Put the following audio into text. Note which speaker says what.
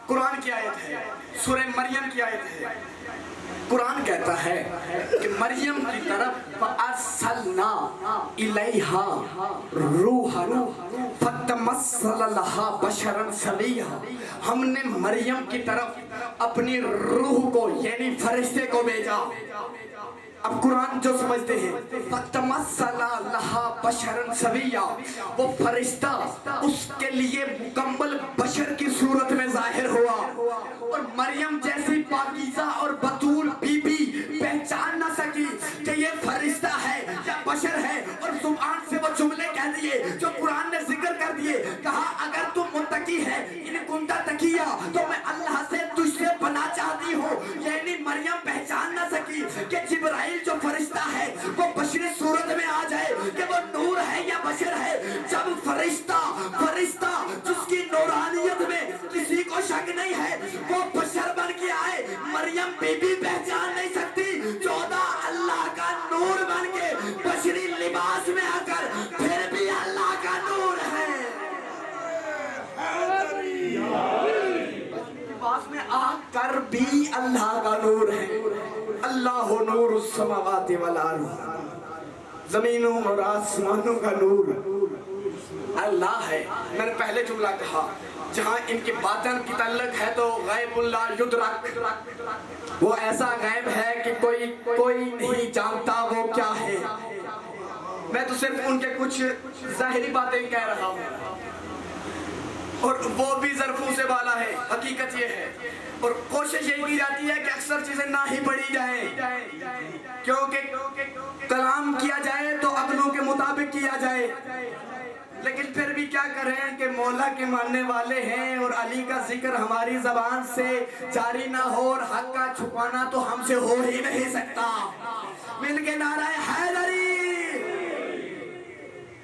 Speaker 1: قرآن کی آیت ہے، سورہ مریم کی آیت ہے۔ قرآن کہتا ہے کہ مریم کی طرف فَأَرْسَلْنَا إِلَيْهَا رُوحًا فَتَمَثَّلَ لَهَا بَشَرًا سَوِيًّا، ہم نے مریم کی طرف اپنی روح کو یعنی فرشتے کو بھیجا۔ اب قرآن جو سمجھتے ہیں فَتَمَثَّلَ لَهَا بَشَرًا سَوِيًّا، وہ فرشتہ اس کے لیے مکمل بشر کی صورت میں ظاہر ہوا، اور مریم جیسی پاکیزہ اور بطول بی بی پہچان نہ سکی کہ یہ فرشتہ ہے یا بشر ہے، اور زبان سے وہ جملے کہہ دیے جو قرآن نے ذکر کر دیے۔ کہا اگر تم متقی ہے ان کنتا تقیہ تو میں اللہ سے تجھ سے پناہ چاہتی ہوں، یعنی مریم پہچان نہ سکی کہ جبرائیل جو فرشتہ ہے وہ بشری صورت میں آ جائے کہ وہ نور ہے یا بشر ہے۔ جب فرشتہ جس کی نورانیت میں کسی کو شک نہیں ہے وہ بشر بن کے آئے، مریم بی بی پہچان نہیں سکتی، 14 اللہ کا نور بن کے بشری لباس میں آ کر پھر بھی اللہ کا نور ہے، لباس میں آ کر بھی اللہ کا نور ہے۔ اللہ نور السماوات والارض، زمینوں اور آسمانوں کا نور اللہ ہے۔ میں نے پہلے جملہ کہا جہاں ان کی باطن کی تعلق ہے تو غیب اللہ یدرک، وہ ایسا غیب ہے کہ کوئی نہیں جانتا وہ کیا ہے۔ میں تو صرف ان کے کچھ ظاہری باتیں کہہ رہا ہوں، اور وہ بھی ظرفوں سے بالا ہے، حقیقت یہ ہے۔ اور کوشش یہ کی جاتی ہے کہ اکثر چیزیں نہ ہی پڑھی جائیں، کیونکہ کلام کیا جائے تو عقلوں کے مطابق کیا جائے، لیکن پھر بھی کیا کریں کہ مولا کے ماننے والے ہیں، اور علی کا ذکر ہماری زبان سے جاری نہ ہو، اور حق کا چھپانا تو ہم سے ہو ہی نہیں سکتا۔ مل کے نعرہ